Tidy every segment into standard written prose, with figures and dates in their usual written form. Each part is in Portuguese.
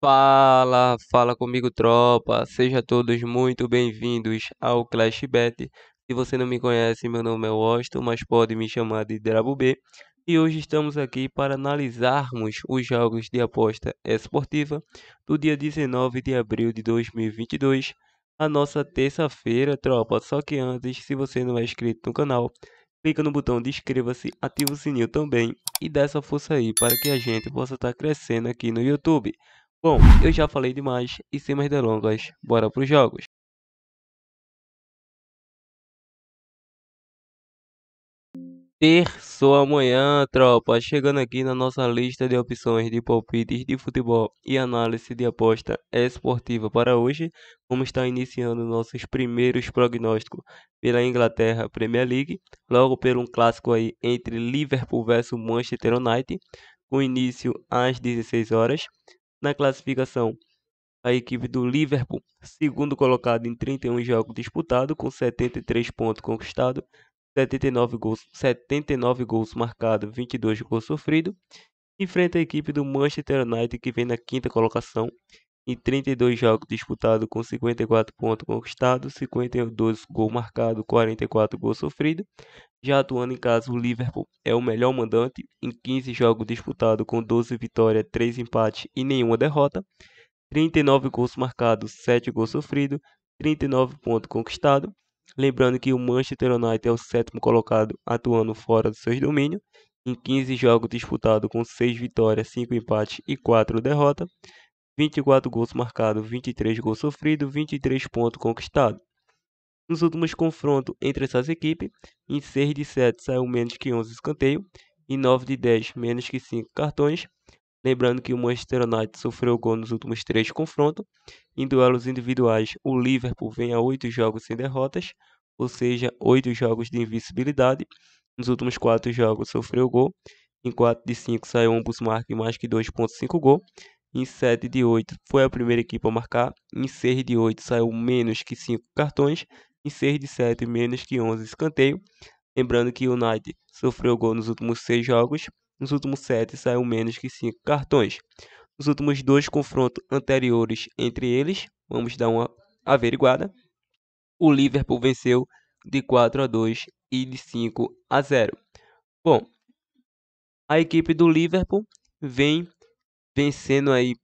Fala comigo, tropa. Sejam todos muito bem-vindos ao Clash Bet. Se você não me conhece, meu nome é Washington, mas pode me chamar de Drabo B. E hoje estamos aqui para analisarmos os jogos de aposta esportiva do dia 19 de abril de 2022, a nossa terça-feira, tropa. Só que antes, se você não é inscrito no canal, clica no botão de inscreva-se, ativa o sininho também e dá essa força aí para que a gente possa estar crescendo aqui no YouTube. Bom, eu já falei demais e sem mais delongas, bora pros jogos. Terçou amanhã, tropa, chegando aqui na nossa lista de opções de palpites de futebol e análise de aposta esportiva para hoje. Vamos estar iniciando nossos primeiros prognósticos pela Inglaterra Premier League, logo por um clássico aí entre Liverpool versus Manchester United, com início às 16 horas. Na classificação, a equipe do Liverpool, segundo colocado em 31 jogos disputados, com 73 pontos conquistados, 79 gols marcados, 22 gols sofridos, enfrenta a equipe do Manchester United, que vem na quinta colocação, em 32 jogos disputados, com 54 pontos conquistados, 52 gols marcados, 44 gols sofridos. Já atuando em casa, o Liverpool é o melhor mandante, em 15 jogos disputados, com 12 vitórias, 3 empates e nenhuma derrota. 39 gols marcados, 7 gols sofridos, 39 pontos conquistados. Lembrando que o Manchester United é o sétimo colocado, atuando fora dos seus domínios, em 15 jogos disputados com 6 vitórias, 5 empates e 4 derrotas. 24 gols marcados, 23 gols sofridos, 23 pontos conquistados. Nos últimos confrontos entre essas equipes, em 6 de 7 saiu menos que 11 escanteios, em 9 de 10 menos que 5 cartões. Lembrando que o Manchester United sofreu gol nos últimos 3 confrontos. Em duelos individuais, o Liverpool vem a 8 jogos sem derrotas, ou seja, 8 jogos de invencibilidade. Nos últimos 4 jogos sofreu gol. Em 4 de 5 saiu ambos marcam mais que 2,5 gol. Em 7 de 8 foi a primeira equipe a marcar. Em 6 de 8 saiu menos que 5 cartões. Em 6 de 7 menos que 11 escanteio. Lembrando que o United sofreu gol nos últimos 6 jogos. Nos últimos 7 saiu menos que 5 cartões. Nos últimos 2 confrontos anteriores entre eles, vamos dar uma averiguada. O Liverpool venceu de 4-2 e de 5-0. Bom, a equipe do Liverpool vem vencendo aí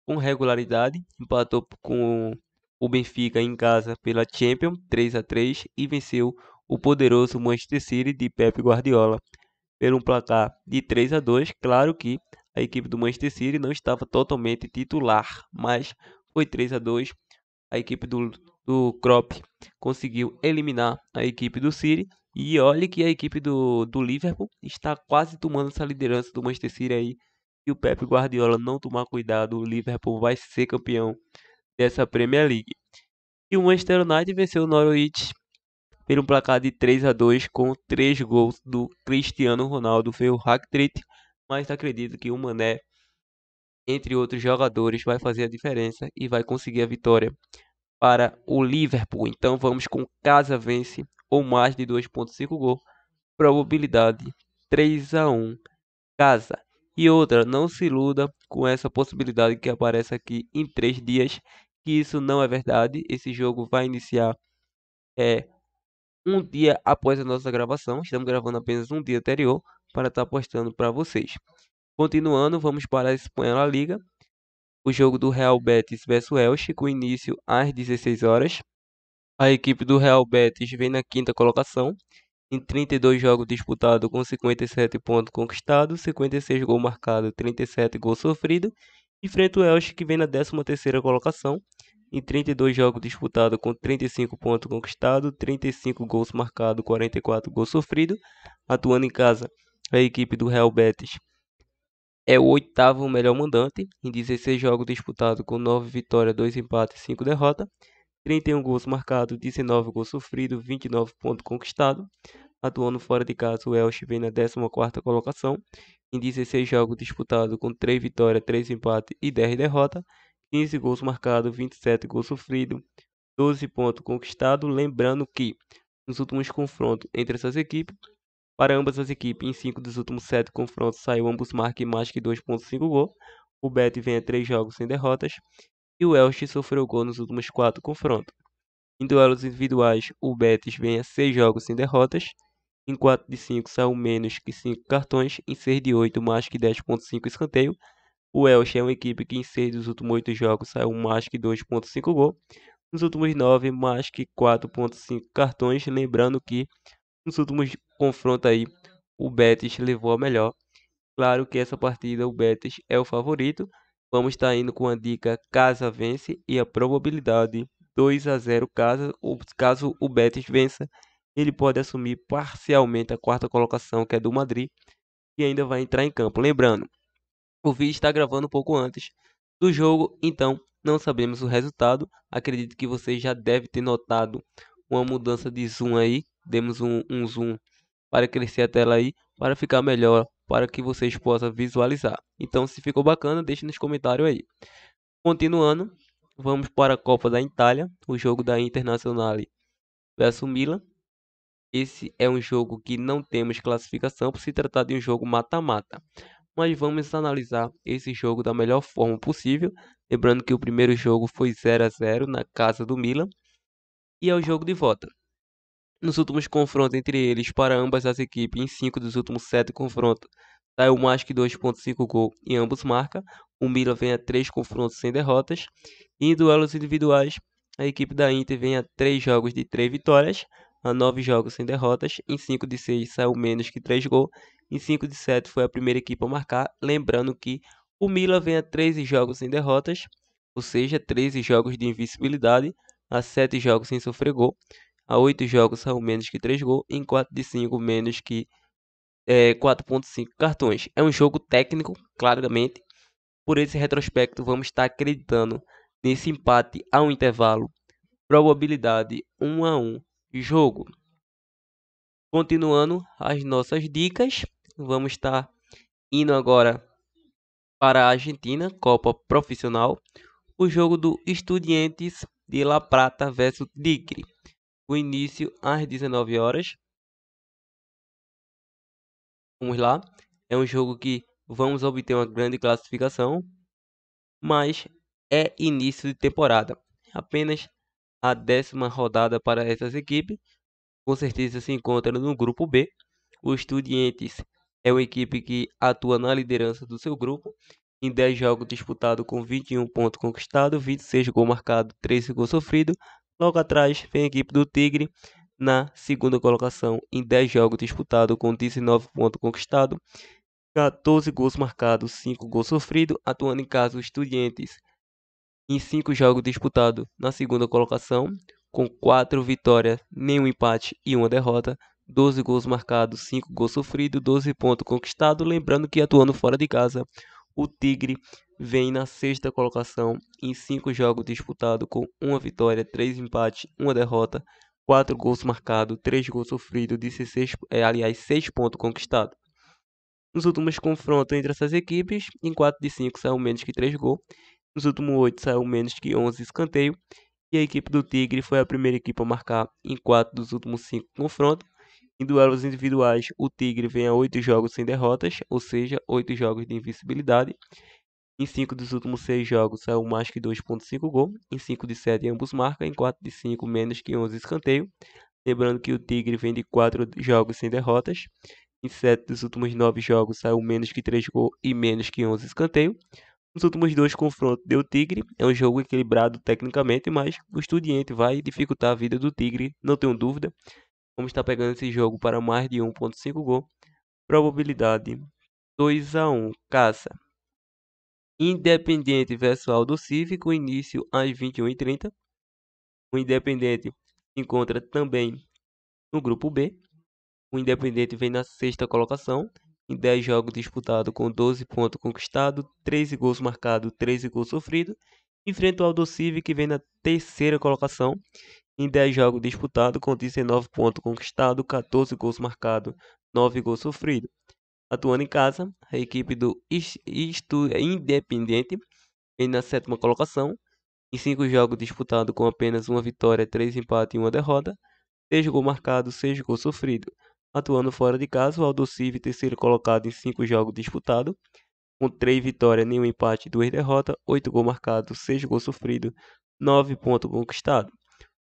com regularidade, empatou com o Benfica em casa pela Champions 3-3 e venceu o poderoso Manchester City de Pep Guardiola pelo um placar de 3-2. Claro que a equipe do Manchester City não estava totalmente titular, mas foi 3-2. A equipe do Klopp conseguiu eliminar a equipe do City. E olhe que a equipe do Liverpool está quase tomando essa liderança do Manchester City aí. Se o Pep Guardiola não tomar cuidado, o Liverpool vai ser campeão dessa Premier League. E o Manchester United venceu o Norwich pelo um placar de 3-2 com 3 gols do Cristiano Ronaldo. Foi o hat-trick, mas acredito que o Mané, entre outros jogadores, vai fazer a diferença e vai conseguir a vitória para o Liverpool. Então vamos com casa vence ou mais de 2,5 gols. Probabilidade 3-1 casa. E outra, não se iluda com essa possibilidade que aparece aqui em 3 dias, que isso não é verdade. Esse jogo vai iniciar um dia após a nossa gravação. Estamos gravando apenas um dia anterior para estar postando para vocês. Continuando, vamos para a Espanha La Liga. O jogo do Real Betis versus Elche, com início às 16 horas. A equipe do Real Betis vem na quinta colocação, em 32 jogos disputados com 57 pontos conquistados, 56 gols marcados, 37 gols sofridos. Enfrenta o Elche, que vem na 13ª colocação, em 32 jogos disputados com 35 pontos conquistados, 35 gols marcados, 44 gols sofridos. Atuando em casa, a equipe do Real Betis é o oitavo melhor mandante, em 16 jogos disputados com 9 vitórias, 2 empates e 5 derrotas. 31 gols marcados, 19 gols sofridos, 29 pontos conquistados. Atuando fora de casa, o Elche vem na 14ª colocação, em 16 jogos disputados com 3 vitórias, 3 empates e 10 derrotas. 15 gols marcados, 27 gols sofridos, 12 pontos conquistados. Lembrando que nos últimos confrontos entre essas equipes, para ambas as equipes, em 5 dos últimos 7 confrontos, saiu ambos marquem mais que 2,5 gols. O Betis vem a 3 jogos sem derrotas e o Elche sofreu gol nos últimos 4 confrontos. Em duelos individuais, o Betis vem a 6 jogos sem derrotas. Em 4 de 5 saiu menos que 5 cartões. Em 6 de 8, mais que 10,5 escanteio. O Elche é uma equipe que em 6 dos últimos 8 jogos saiu mais que 2,5 gol. Nos últimos 9, mais que 4,5 cartões. Lembrando que nos últimos confrontos aí, o Betis levou a melhor. Claro que essa partida o Betis é o favorito. Vamos estar indo com a dica casa vence e a probabilidade 2-0 caso o Betis vença. Ele pode assumir parcialmente a quarta colocação, que é do Madrid, e ainda vai entrar em campo. Lembrando, o vídeo está gravando um pouco antes do jogo, então não sabemos o resultado. Acredito que você já deve ter notado uma mudança de zoom aí. Demos um zoom para crescer a tela aí, para ficar melhor, para que vocês possam visualizar. Então, se ficou bacana, deixe nos comentários aí. Continuando, vamos para a Copa da Itália, o jogo da Internazionale versus Milan. Esse é um jogo que não temos classificação por se tratar de um jogo mata-mata. Mas vamos analisar esse jogo da melhor forma possível. Lembrando que o primeiro jogo foi 0-0 na casa do Milan. E é o jogo de volta. Nos últimos confrontos entre eles, para ambas as equipes, em 5 dos últimos 7 confrontos, saiu mais que 2,5 gol e ambos marcam. O Milan vem a 3 confrontos sem derrotas. E em duelos individuais, a equipe da Inter vem a 3 jogos de 3 vitórias, a 9 jogos sem derrotas. Em 5 de 6 saiu menos que 3 gols. Em 5 de 7 foi a primeira equipe a marcar. Lembrando que o Milan vem a 13 jogos sem derrotas, ou seja, 13 jogos de invencibilidade, a 7 jogos sem sofrer gol. A 8 jogos saiu menos que 3 gols, em 4 de 5 menos que 4,5 cartões. É um jogo técnico, claramente. Por esse retrospecto, vamos estar acreditando nesse empate ao intervalo. Probabilidade 1-1 jogo. Continuando as nossas dicas, vamos estar indo agora para a Argentina, Copa Profissional. O jogo do Estudiantes de La Plata versus Tigre. O início às 19 horas. Vamos lá. É um jogo que vamos obter uma grande classificação, mas é início de temporada. Apenas a 10ª rodada para essas equipes. Com certeza se encontra no grupo B. O Estudiantes é uma equipe que atua na liderança do seu grupo. Em 10 jogos disputados com 21 pontos conquistados, 26 gols marcados, 13 gols sofridos. Logo atrás vem a equipe do Tigre na segunda colocação em 10 jogos disputados com 19 pontos conquistados, 14 gols marcados, 5 gols sofridos. Atuando em casa, o Estudiantes em 5 jogos disputados na segunda colocação, com 4 vitórias, nenhum empate e uma derrota, 12 gols marcados, 5 gols sofridos, 12 pontos conquistados. Lembrando que atuando fora de casa, o Tigre vem na 6ª colocação em 5 jogos disputados com 1 vitória, 3 empates, 1 derrota, 4 gols marcados, 3 gols sofridos, 6 pontos conquistados. Nos últimos confrontos entre essas equipes, em 4 de 5 saiu menos que 3 gols. Nos últimos 8 saiu menos que 11 escanteio. E a equipe do Tigre foi a primeira equipe a marcar em 4 dos últimos 5 confrontos. Em duelos individuais, o Tigre vem a 8 jogos sem derrotas, ou seja, 8 jogos de invencibilidade. Em 5 dos últimos 6 jogos saiu mais que 2,5 gol. Em 5 de 7 ambos marcam. Em 4 de 5 menos que 11 escanteio. Lembrando que o Tigre vem de 4 jogos sem derrotas. Em 7 dos últimos 9 jogos saiu menos que 3 gols e menos que 11 escanteio. Nos últimos 2 confrontos deu Tigre. É um jogo equilibrado tecnicamente, mas o Estudiante vai dificultar a vida do Tigre, não tenho dúvida. Vamos estar pegando esse jogo para mais de 1,5 gol. Probabilidade 2-1. Caça. Independente versus Aldo Cívico, início às 21h30. O Independente se encontra também no grupo B. O Independente vem na 6ª colocação, em 10 jogos disputados com 12 pontos conquistados, 13 gols marcados, 13 gols sofridos. Enfrenta o Aldo Civic, que vem na 3ª colocação, em 10 jogos disputados com 19 pontos conquistados, 14 gols marcados, 9 gols sofridos. Atuando em casa, a equipe do Independente vem na 7ª colocação, em 5 jogos disputados com apenas uma vitória, 3 empates e uma derrota, 6 gols marcados, 6 gols sofridos. Atuando fora de casa, o Aldo Civi, terceiro colocado em 5 jogos disputados, com 3 vitórias, nenhum empate e 2 derrotas, 8 gols marcados, 6 gols sofridos, 9 pontos conquistados.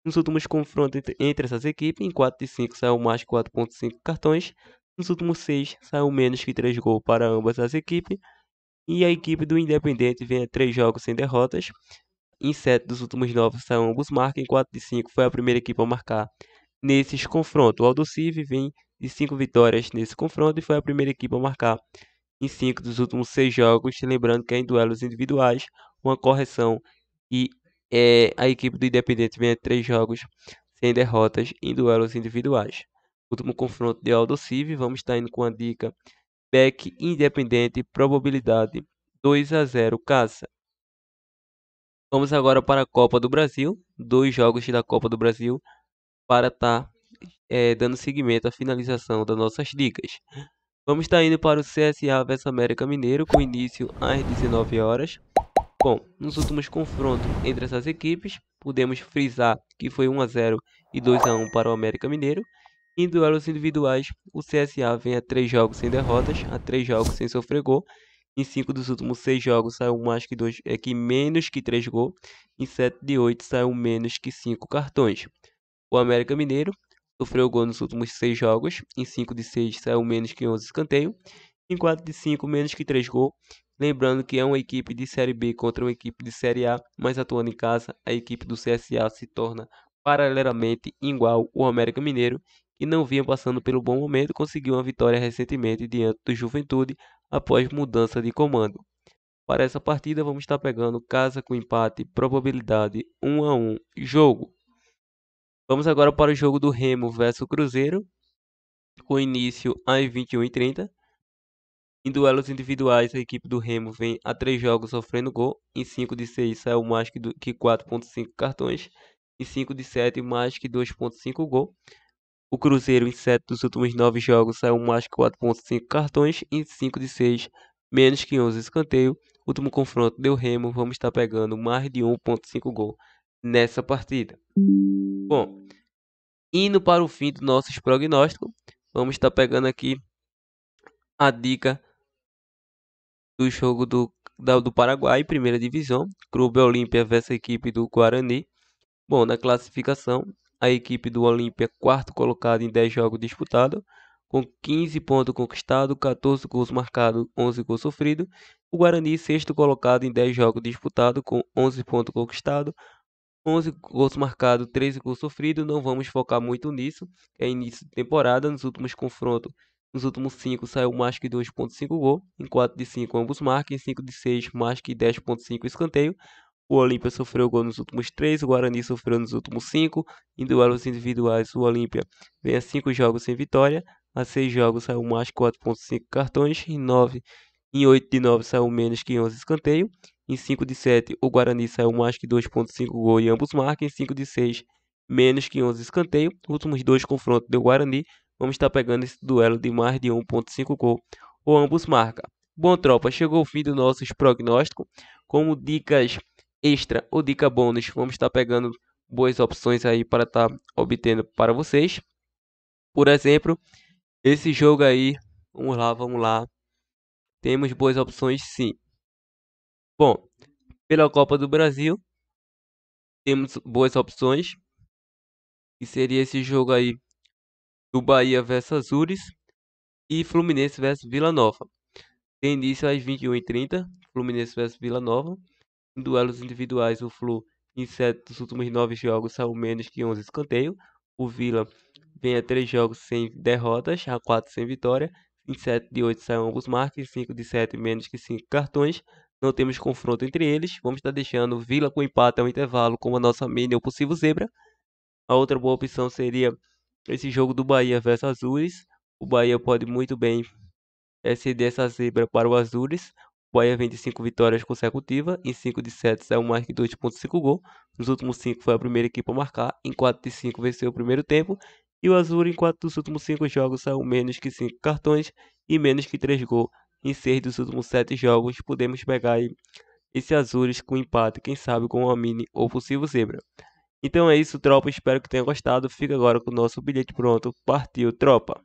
Nos últimos confrontos entre essas equipes, em 4 de 5 saiu mais 4,5 cartões. Nos últimos 6 saiu menos que 3 gols para ambas as equipes. E a equipe do Independente vem a 3 jogos sem derrotas. Em 7 dos últimos 9 saiu ambos marcam. Em 4 de 5 foi a primeira equipe a marcar nesses confrontos. O Aldosivi vem de 5 vitórias nesse confronto e foi a primeira equipe a marcar em 5 dos últimos 6 jogos. Lembrando que é em duelos individuais, uma correção. E a equipe do Independente vem a 3 jogos sem derrotas em duelos individuais. Último confronto de Aldosivi, vamos estar indo com a dica Beck Independente, probabilidade 2-0 Caça. Vamos agora para a Copa do Brasil, 2 jogos da Copa do Brasil, para estar dando seguimento à finalização das nossas dicas. Vamos estar indo para o CSA vs América Mineiro, com início às 19 horas. Bom, nos últimos confrontos entre essas equipes, podemos frisar que foi 1-0 e 2-1 para o América Mineiro. Em duelos individuais, o CSA vem a 3 jogos sem derrotas, a 3 jogos sem sofrer gol. Em 5 dos últimos 6 jogos saiu menos que 3 gols. Em 7 de 8 saiu menos que 5 cartões. O América Mineiro sofreu gol nos últimos 6 jogos. Em 5 de 6 saiu menos que 11 escanteio. Em 4 de 5 menos que 3 gols. Lembrando que é uma equipe de Série B contra uma equipe de Série A, mas atuando em casa, a equipe do CSA se torna paralelamente igual ao América Mineiro, que não vinha passando pelo bom momento, conseguiu uma vitória recentemente diante do Juventude após mudança de comando. Para essa partida vamos estar pegando casa com empate, probabilidade 1-1, jogo. Vamos agora para o jogo do Remo versus Cruzeiro, com início às 21h30. Em duelos individuais, a equipe do Remo vem a 3 jogos sofrendo gol. Em 5 de 6 saiu mais que 4,5 cartões. Em 5 de 7 mais que 2,5 gol. O Cruzeiro em 7 dos últimos 9 jogos saiu mais que 4,5 cartões. Em 5 de 6 menos que 11 escanteio. Último confronto deu Remo, vamos estar pegando mais de 1,5 gol nessa partida. Bom, indo para o fim dos nossos prognósticos, vamos estar pegando aqui a dica do jogo do Paraguai, primeira divisão, Clube Olímpia versus a equipe do Guarani. Bom, na classificação, a equipe do Olímpia, quarto colocado em 10 jogos disputados, com 15 pontos conquistados, 14 gols marcados, 11 gols sofridos. O Guarani, sexto colocado em 10 jogos disputados, com 11 pontos conquistados, 11 gols marcados, 13 gols sofridos. Não vamos focar muito nisso, é início de temporada. Nos últimos confrontos, nos últimos 5 saiu mais que 2,5 gol. Em 4 de 5 ambos marcam. Em 5 de 6 mais que 10,5 escanteio. O Olímpia sofreu gol nos últimos 3, o Guarani sofreu nos últimos 5. Em duelos individuais, o Olímpia vem a 5 jogos sem vitória. A 6 jogos saiu mais que 4,5 cartões. Em 8 de 9 saiu menos que 11 escanteio. Em 5 de 7, o Guarani saiu mais que 2,5 gol e ambos marcam. Em 5 de 6, menos que 11 escanteio. Últimos 2 confrontos do Guarani. Vamos estar pegando esse duelo de mais de 1,5 gol ou ambos marcam. Bom, tropa, chegou o fim do nosso prognóstico. Como dicas extra ou dica bônus, vamos estar pegando boas opções aí para estar obtendo para vocês. Por exemplo, esse jogo aí, vamos lá. Temos boas opções sim. Bom, pela Copa do Brasil, temos boas opções. Que seria esse jogo aí do Bahia versus Azures e Fluminense versus Vila Nova. Tem início às 21h30, Fluminense versus Vila Nova. Em duelos individuais, o Flu, em 7 dos últimos 9 jogos, saiu menos que 11 escanteio. O Vila vem a 3 jogos sem derrotas, a 4 sem vitória. Em 7 de 8 saiu ambos marcam, em 5 de 7 menos que 5 cartões. Não temos confronto entre eles. Vamos estar deixando Vila com empate ao intervalo como a nossa mini ou possível zebra. A outra boa opção seria esse jogo do Bahia versus Azures. O Bahia pode muito bem ceder essa zebra para o Azures. O Bahia vem de 5 vitórias consecutivas. Em 5 de 7 saiu mais que 2,5 gol. Nos últimos 5 foi a primeira equipe a marcar. Em 4 de 5 venceu o primeiro tempo. E o Azures, em 4 dos últimos 5 jogos, saiu menos que 5 cartões e menos que 3 gols. Em 6 dos últimos 7 jogos, podemos pegar aí esse Azures com empate, quem sabe com uma mini ou possível zebra. Então é isso, tropa. Espero que tenha gostado. Fica agora com o nosso bilhete pronto. Partiu, tropa!